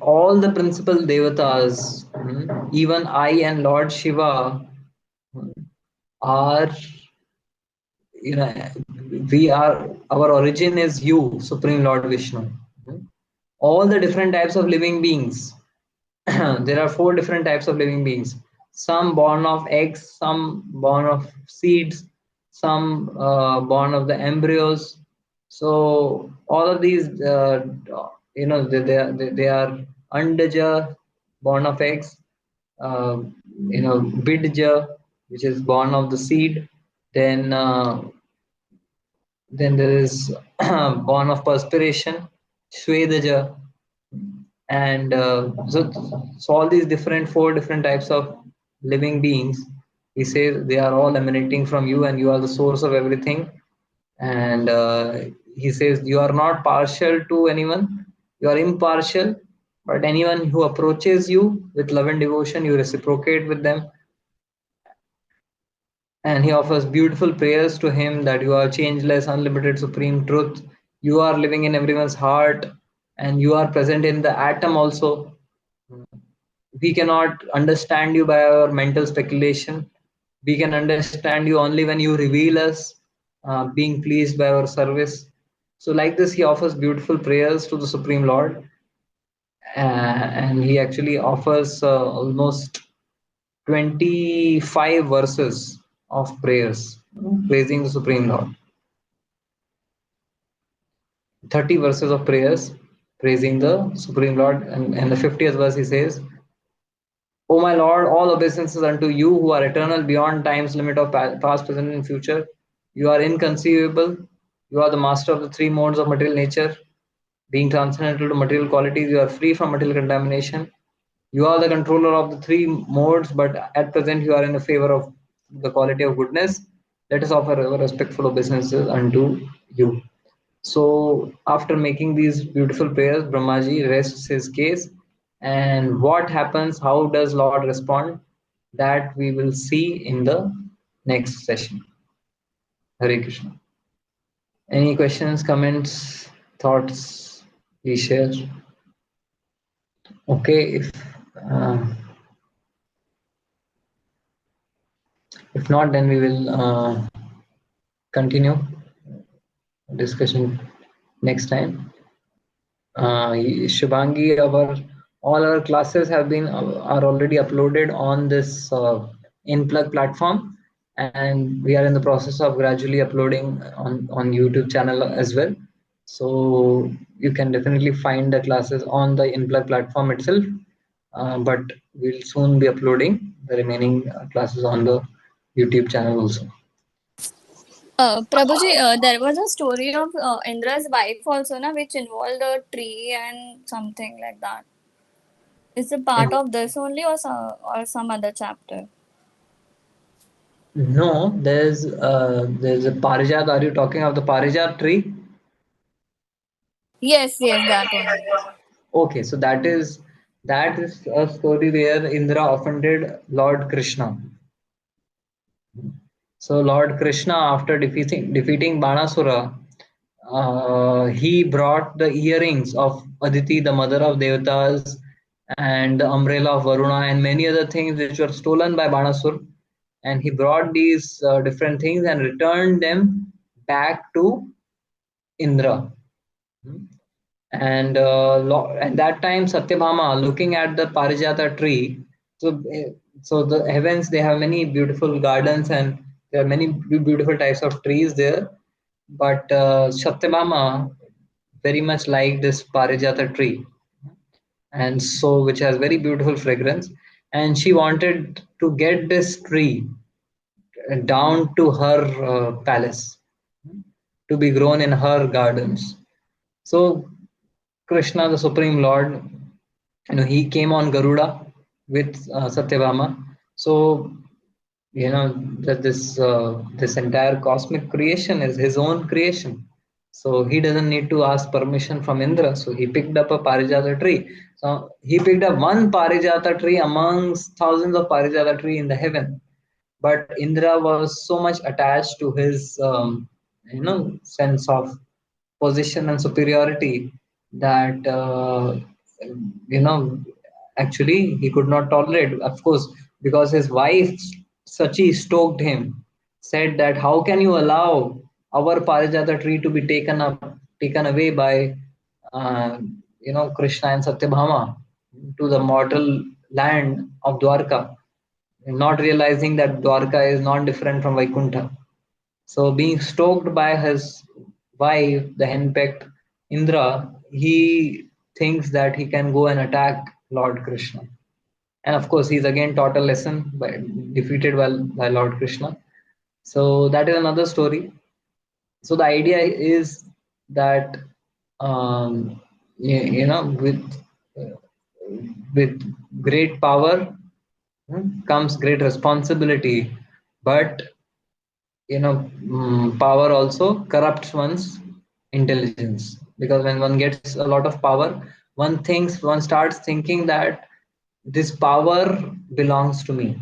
all the principal devatas, even I and Lord Shiva, are, we are, our origin is you, Supreme Lord Vishnu. All the different types of living beings, there are four different types of living beings, some born of eggs, some born of seeds, some born of the embryos. So all of these, they are andaja, born of eggs, uh, bidja, which is born of the seed, then there is born of perspiration, Shvedaja, and so all these different four different types of living beings, he says they are all emanating from you, and you are the source of everything. And he says you are not partial to anyone, you are impartial, but anyone who approaches you with love and devotion, you reciprocate with them. And he offers beautiful prayers to him that you are changeless, unlimited, supreme truth. You are living in everyone's heart, and you are present in the atom also. We cannot understand you by our mental speculation. We can understand you only when you reveal us, being pleased by our service. So, like this, he offers beautiful prayers to the Supreme Lord, and he actually offers almost 25 verses of prayers praising the Supreme Lord, 30 verses of prayers praising the Supreme Lord, and the 50th verse he says, O my Lord, all obeisances unto you who are eternal beyond time's limit of past, present, and future. You are inconceivable. You are the master of the three modes of material nature. Being transcendental to material qualities, you are free from material contamination. You are the controller of the three modes, but at present you are in the favor of the quality of goodness. Let us offer our respectful obeisances unto you. So, after making these beautiful prayers, Brahmaji rests his case. And what happens? How does Lord respond? That we will see in the next session. Hare Krishna. Any questions, comments, thoughts? Please share. Okay, uh, if not, then we will continue discussion next time. Shubhangi, all our classes have been are already uploaded on this InPlug platform, and we are in the process of gradually uploading on YouTube channel as well. So you can definitely find the classes on the InPlug platform itself, but we'll soon be uploading the remaining classes on the YouTube channel also. Prabhuji, there was a story of Indra's wife also, na, which involved a tree and something like that. Is it part And of this only, or some other chapter? no, there's a Parijat. Are you talking of the Parijat tree? Yes, yes, that only. Okay, so that is That is a story where Indra offended Lord Krishna. So Lord Krishna, after defeating Banasura, he brought the earrings of Aditi, the mother of Devatas, and the umbrella of Varuna, and many other things which were stolen by Banasur. And he brought these different things and returned them back to Indra. And that time Satyabhama, looking at the Parijata tree, so the heavens, they have many beautiful gardens and there are many beautiful types of trees there. But Satyabhama very much liked this Parijata tree, and so which has very beautiful fragrance, and she wanted to get this tree down to her palace to be grown in her gardens. So Krishna, the Supreme Lord, he came on Garuda with Satyabhama. So that this entire cosmic creation is his own creation. So he doesn't need to ask permission from Indra. So he picked up a Parijata tree. So he picked up one Parijata tree amongst thousands of Parijata tree in the heaven. But Indra was so much attached to his sense of position and superiority that you know actually he could not tolerate, of course, because his wife Sachi stoked him, said that how can you allow our Parijata tree to be taken away by Krishna and Satyabhama to the mortal land of Dwarka, not realizing that Dwarka is not different from Vaikuntha. So, being stoked by his wife, the henpecked Indra, he thinks that he can go and attack Lord Krishna. And of course, he's again taught a lesson defeated by Lord Krishna. So, that is another story. So, the idea is that, um, uh, with great power comes great responsibility, but power also corrupts one's intelligence, because when one gets a lot of power, one starts thinking that this power belongs to me,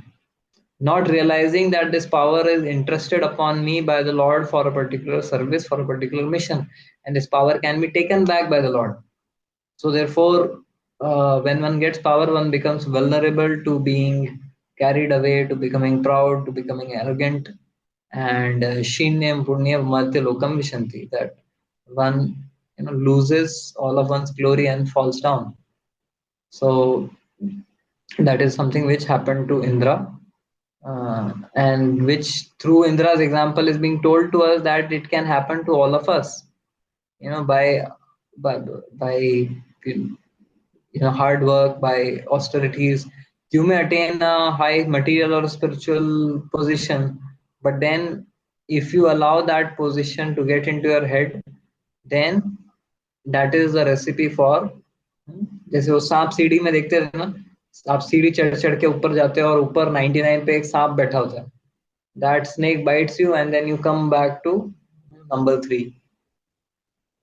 not realizing that this power is entrusted upon me by the Lord for a particular service, for a particular mission, and this power can be taken back by the Lord. So therefore, when one gets power, one becomes vulnerable to being carried away, to becoming proud, to becoming arrogant, and shinyam punyam martya lokam vishanti, that one loses all of one's glory and falls down. So that is something which happened to Indra, and which through Indra's example is being told to us that it can happen to all of us. By hard work, by austerities, you may attain a high material or spiritual position, but then if you allow that position to get into your head, then that is the recipe for, जैसे वो सांप सीढ़ी में देखते थे ना, आप सीढ़ी चढ़ चढ़ के ऊपर जाते हो और ऊपर 99 पे एक सांप बैठा होता है, that snake bites you and then you come back to number 3,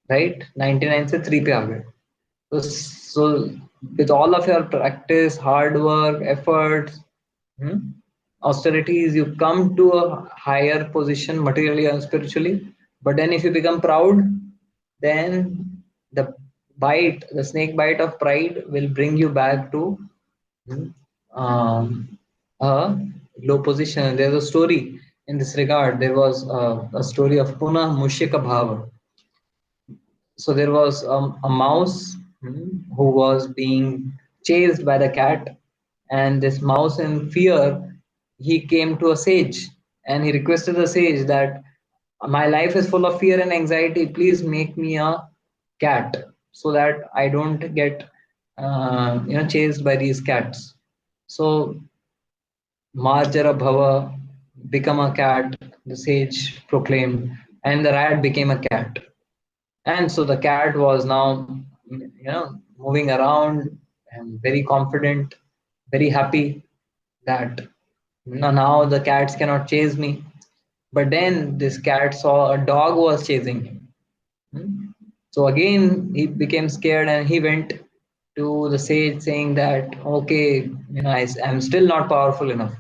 right? 99 से 3 पे आ गए. So with all of your practice, hard work, efforts, austerities, you come to a higher position materially and spiritually. But then if you become proud, then the snake bite of pride will bring you back to a low position. There's a story in this regard. There was a story of Puna Mushika Bhava. So there was a mouse who was being chased by the cat, and this mouse, in fear, he came to a sage and he requested the sage that my life is full of fear and anxiety. Please make me a cat so that I don't get chased by these cats. So Marjara Bhava, become a cat, the sage proclaimed, and the rat became a cat. And so the cat was now, moving around and very confident, very happy that now the cats cannot chase me. But then this cat saw a dog was chasing him. So again, he became scared and he went to the sage saying that, okay, I'm still not powerful enough.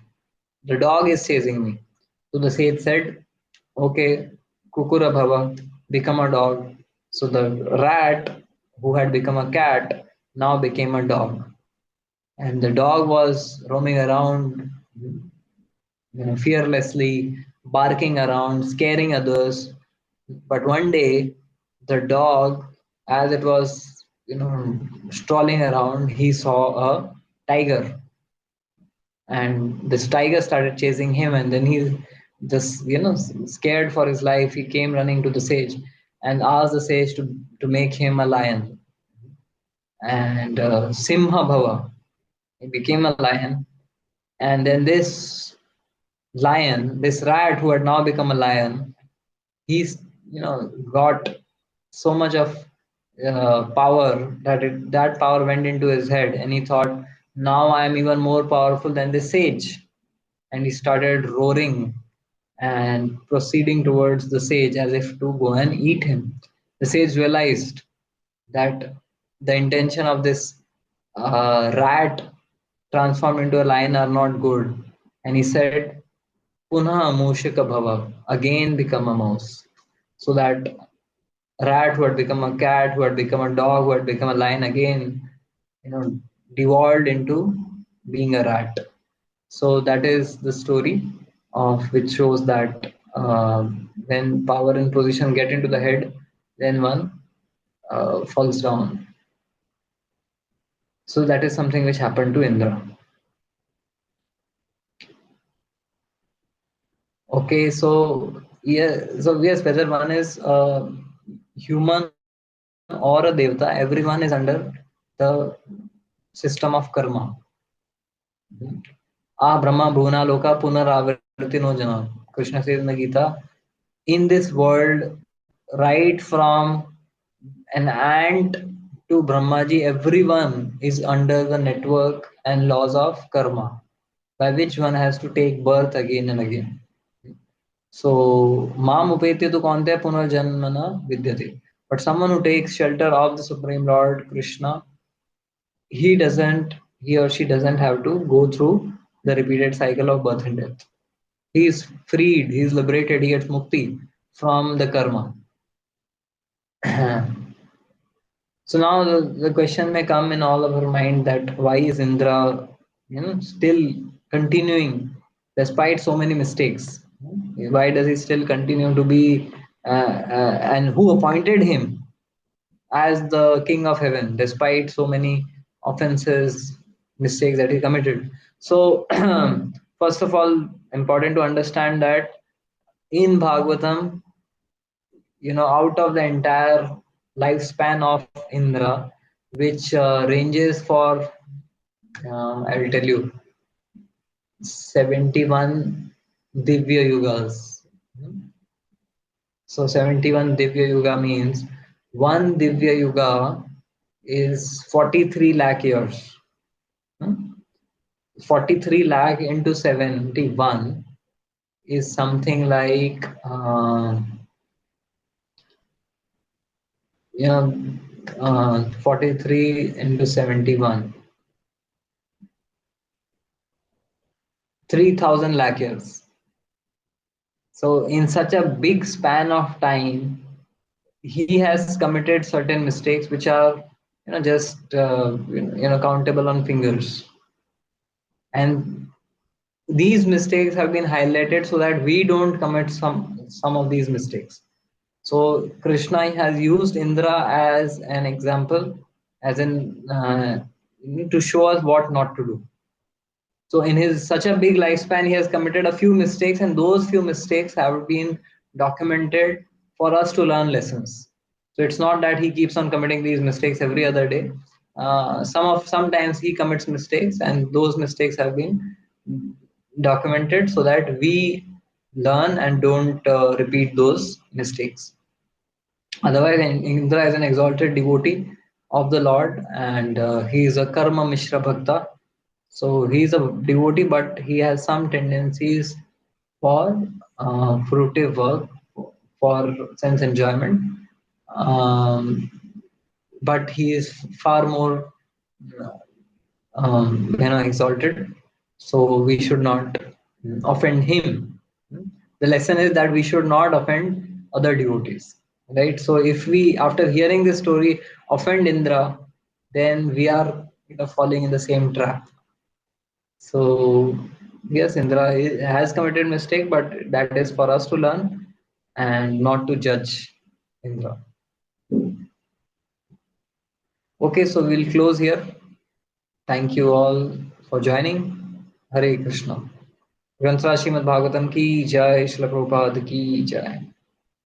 The dog is chasing me. So the sage said, okay, Kukura Bhava, become a dog. So the rat who had become a cat now became a dog. And the dog was roaming around, fearlessly, barking around, scaring others. But one day, the dog, as it was, strolling around, he saw a tiger, and this tiger started chasing him. And then he just, scared for his life, he came running to the sage and asked the sage to make him a lion. And Simha Bhava, he became a lion. And then this lion, this rat who had now become a lion, he's got so much of power that that power went into his head, and he thought, now I am even more powerful than the sage. And he started roaring and proceeding towards the sage as if to go and eat him. The sage realized that the intention of this rat transformed into a lion are not good, and he said, Punha Mushika Bhava, again become a mouse. So that rat who had become a cat, who had become a dog, who had become a lion, again, devolved into being a rat. So that is the story of which shows that when power and position get into the head, then one falls down. So that is something which happened to Indra. Okay, so yeah, so yes, whether one is human or a devata, everyone is under the system of karma. Ah Brahma Bhuvana Loka Punaravirtino Jana. Krishna says in the Gita, in this world, right from an ant to Brahmaji, everyone is under the network and laws of karma, by which one has to take birth again and again. So, Mam Upete to Konte Punarjanmana Vidyate. But someone who takes shelter of the Supreme Lord Krishna, he or she doesn't have to go through the repeated cycle of birth and death. He is freed, he is liberated, he gets mukti from the karma. So now the question may come in all of our mind that why is Indra, still continuing despite so many mistakes? Why does he still continue to be, and who appointed him as the king of heaven despite so many offenses, mistakes that he committed? So first of all, important to understand that in Bhagavatam, out of the entire lifespan of Indra, which ranges for, I will tell you, 71 Divya Yugas. So 71 Divya Yuga means one Divya Yuga is 43 lakh years. 43 lakh into 71 is something like, 43 into 71, 3000 lakh years. So in such a big span of time, he has committed certain mistakes which are, just countable on fingers. And these mistakes have been highlighted so that we don't commit some of these mistakes. So Krishna has used Indra as an example, as in to show us what not to do. So in his such a big lifespan, he has committed a few mistakes, and those few mistakes have been documented for us to learn lessons. So it's not that he keeps on committing these mistakes every other day. Sometimes he commits mistakes, and those mistakes have been documented so that we learn and don't repeat those mistakes. Otherwise, Indra is an exalted devotee of the Lord, and he is a karma mishra bhakta. So he is a devotee, but he has some tendencies for fruitive work, for sense enjoyment. Um, but he is far more exalted. So we should not offend him. The lesson is that we should not offend other devotees, right? So if we, after hearing this story, offend Indra, then we are falling in the same trap. So yes, Indra has committed mistake, but that is for us to learn and not to judge Indra. Okay, so we'll close here. Thank you all for joining. Hare Krishna. ग्रंथराज Shrimad Bhagavatam की जय, श्रील प्रभुपाद की जय.